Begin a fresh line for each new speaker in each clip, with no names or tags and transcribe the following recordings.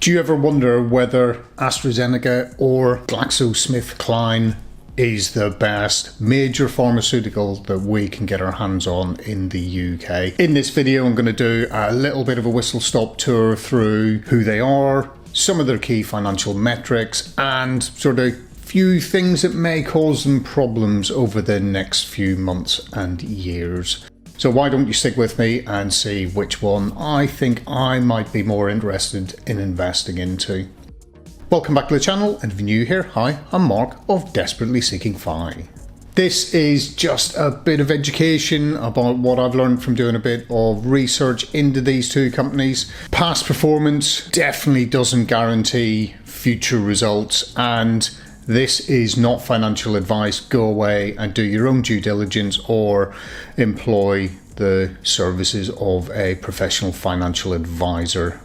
Do you ever wonder whether AstraZeneca or GlaxoSmithKline is the best major pharmaceutical that we can get our hands on in the UK? In this video, I'm going to do a little bit of a whistle-stop tour through who they are, some of their key financial metrics, and sort of few things that may cause them problems over the next few months and years. So why don't you stick with me and see which one I think I might be more interested in investing into. Welcome back to the channel, and if you're new here, hi, I'm Mark of Desperately Seeking Fi. This is just a bit of education about what I've learned from doing a bit of research into these two companies. Past performance definitely doesn't guarantee future results, and this is not financial advice. Go away and do your own due diligence or employ the services of a professional financial advisor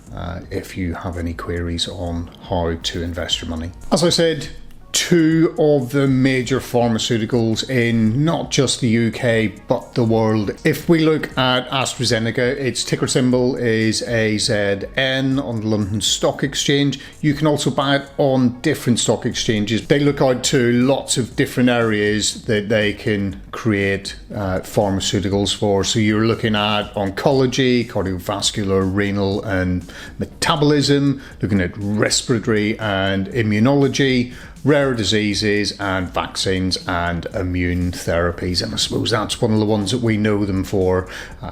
if you have any queries on how to invest your money. As I said, two of the major pharmaceuticals in not just the UK but the world. If we look at AstraZeneca, its ticker symbol is AZN on the London Stock Exchange. You can also buy it on different stock exchanges. They look out to lots of different areas that they can create pharmaceuticals for. So you're looking at oncology, cardiovascular, renal and metabolism, looking at respiratory and immunology, rare diseases and vaccines and immune therapies, and I suppose that's one of the ones that we know them for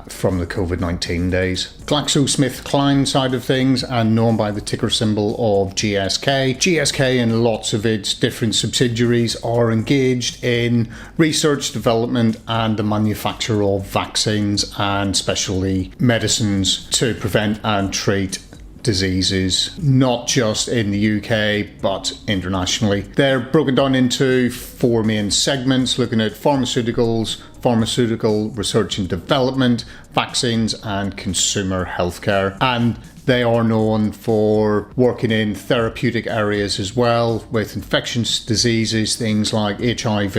from the COVID-19 days. GlaxoSmithKline side of things, and known by the ticker symbol of GSK. GSK and lots of its different subsidiaries are engaged in research, development and the manufacture of vaccines and specialty medicines to prevent and treat diseases, not just in the UK but internationally. They're broken down into four main segments, looking at pharmaceuticals, pharmaceutical research and development, vaccines and consumer healthcare. And they are known for working in therapeutic areas as well, with infectious diseases, things like HIV,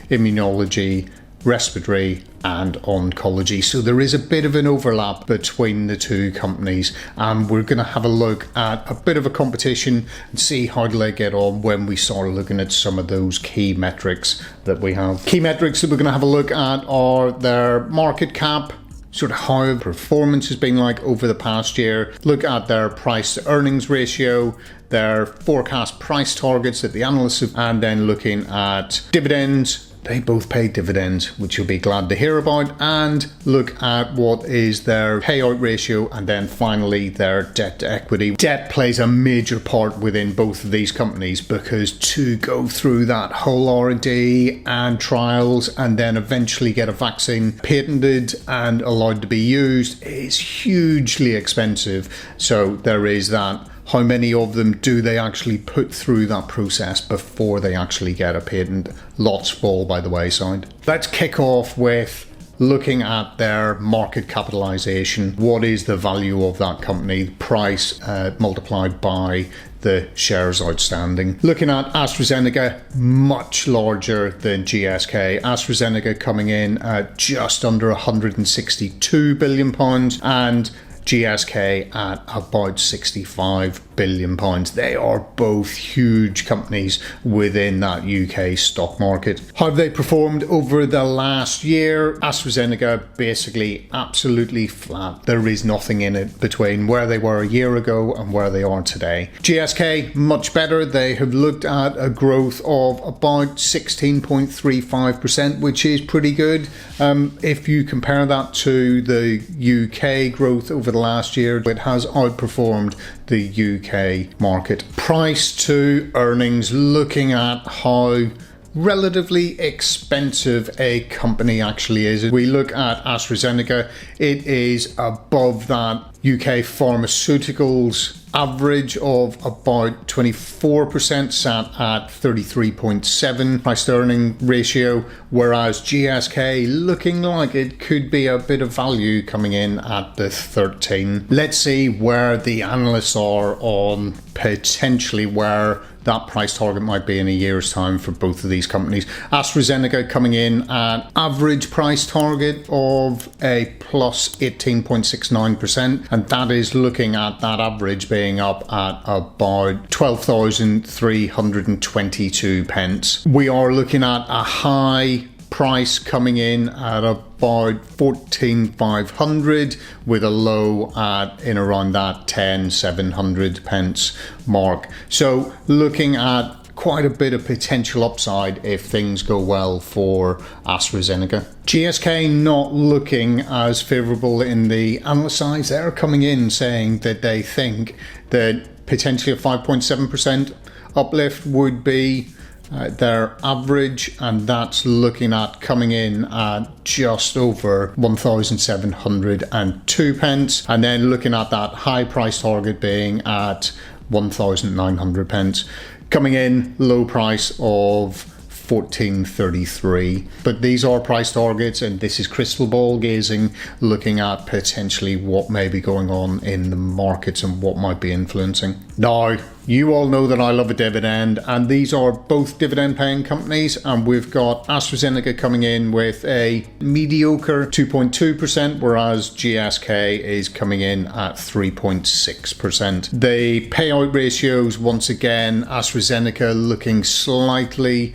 immunology, respiratory and oncology. So there is a bit of an overlap between the two companies, and we're going to have a look at a bit of a competition and see how they get on when we start looking at some of those key metrics that we have. Key metrics that we're going to have a look at are their market cap, sort of how performance has been like over the past year, look at their price to earnings ratio, their forecast price targets that the analysts have, and then looking at dividends. They both pay dividends, which you'll be glad to hear about, and look at what is their payout ratio, and then finally their debt to equity. Debt plays a major part within both of these companies, because to go through that whole R&D and trials and then eventually get a vaccine patented and allowed to be used is hugely expensive. So there is that. How many of them do they actually put through that process before they actually get a patent? Lots fall by the wayside. Let's kick off with looking at their market capitalization. What is the value of that company? Price multiplied by the shares outstanding. Looking at AstraZeneca, much larger than GSK. AstraZeneca coming in at just under £162 billion and GSK at about £65 billion. They are both huge companies within that UK stock market. How have they performed over the last year? AstraZeneca basically absolutely flat. There is nothing in it between where they were a year ago and where they are today. GSK, much better. They have looked at a growth of about 16.35%, which is pretty good. If you compare that to the UK growth over the last year, it has outperformed the UK market. Price to earnings, looking at how relatively expensive a company actually is. If we look at AstraZeneca, it is above that UK pharmaceuticals average of about 24%, sat at 33.7 price to earning ratio, whereas GSK looking like it could be a bit of value coming in at the 13. Let's see where the analysts are on potentially where that price target might be in a year's time for both of these companies. AstraZeneca coming in at average price target of a plus 18.69%, and that is looking at that average being up at about 12,322 pence. We are looking at a high price coming in at about 14,500 with a low at in around that 10,700 pence mark. So looking at quite a bit of potential upside if things go well for AstraZeneca. GSK not looking as favourable in the analyst side. They're coming in saying that they think that potentially a 5.7% uplift would be their average, and that's looking at coming in at just over 1,702 pence, and then looking at that high price target being at 1,900 pence, coming in low price of 14.33. But these are price targets, and this is crystal ball gazing, looking at potentially what may be going on in the markets and what might be influencing. Now, you all know that I love a dividend, and these are both dividend paying companies, and we've got AstraZeneca coming in with a mediocre 2.2%, whereas GSK is coming in at 3.6%. The payout ratios, once again, AstraZeneca looking slightly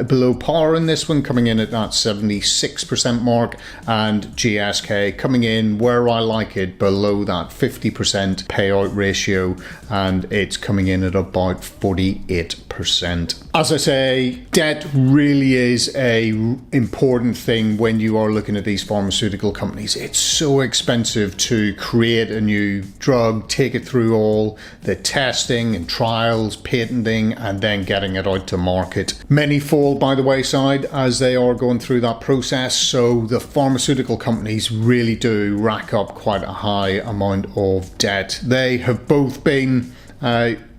below par in this one, coming in at that 76% mark, and GSK coming in where I like it, below that 50% payout ratio, and it's coming in at about 48%. As I say, debt really is a important thing when you are looking at these pharmaceutical companies. It's so expensive to create a new drug, take it through all the testing and trials, patenting, and then getting it out to market. Many fall by the wayside as they are going through that process, so the pharmaceutical companies really do rack up quite a high amount of debt. They have both been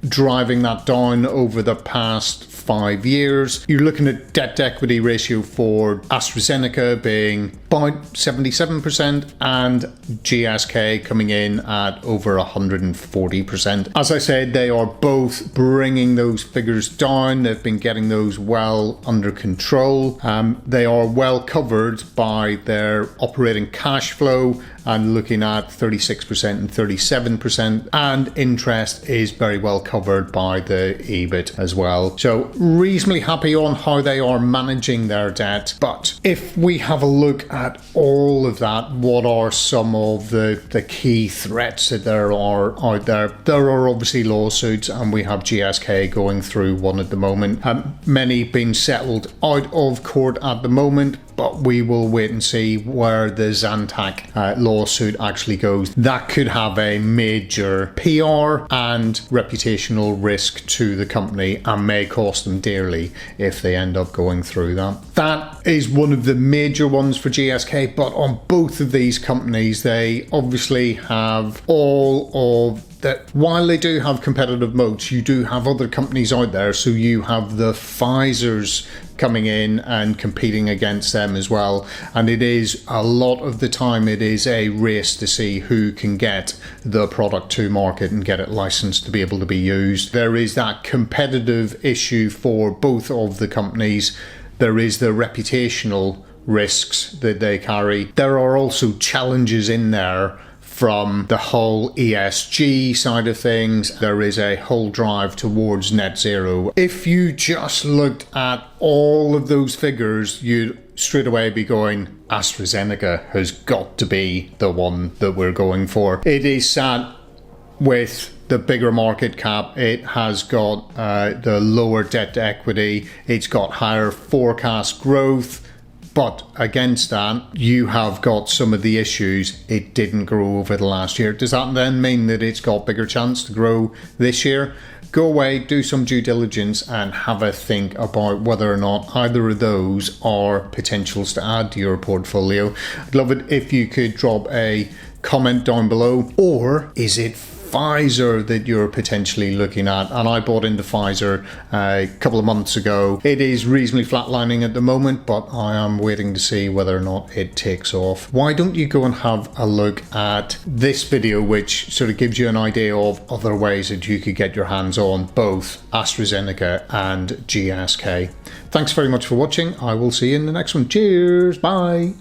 driving that down over the past 5 years. You're looking at debt to equity ratio for AstraZeneca being about 77% and GSK coming in at over 140%. As I said, they are both bringing those figures down. They've been getting those well under control. They are well covered by their operating cash flow, and looking at 36% and 37%, and interest is very well covered by the EBIT as well. So reasonably happy on how they are managing their debt. But if we have a look at all of that, what are some of the key threats that there are out there? There are obviously lawsuits, and we have GSK going through one at the moment. Many being settled out of court at the moment, but we will wait and see where the Zantac lawsuit actually goes. That could have a major PR and reputational risk to the company, and may cost them dearly if they end up going through that. That is one of the major ones for GSK, but on both of these companies, they obviously have all of that. While they do have competitive moats, you do have other companies out there, so you have the Pfizers coming in and competing against them as well, and it is a lot of the time it is a race to see who can get the product to market and get it licensed to be able to be used. There is that competitive issue for both of the companies. There is the reputational risks that they carry. There are also challenges in there from the whole ESG side of things. There is a whole drive towards net zero. If you just looked at all of those figures, you'd straight away be going, AstraZeneca has got to be the one that we're going for. It is sat with the bigger market cap. It has got the lower debt to equity. It's got higher forecast growth. But against that, you have got some of the issues. It didn't grow over the last year. Does that then mean that it's got bigger chance to grow this year? Go away, do some due diligence, and have a think about whether or not either of those are potentials to add to your portfolio. I'd love it if you could drop a comment down below. Or is it Pfizer that you're potentially looking at, and I bought into Pfizer a couple of months ago. It is reasonably flatlining at the moment, but I am waiting to see whether or not it takes off. Why don't you go and have a look at this video, which sort of gives you an idea of other ways that you could get your hands on both AstraZeneca and GSK. Thanks very much for watching. I will see you in the next one. Cheers. Bye.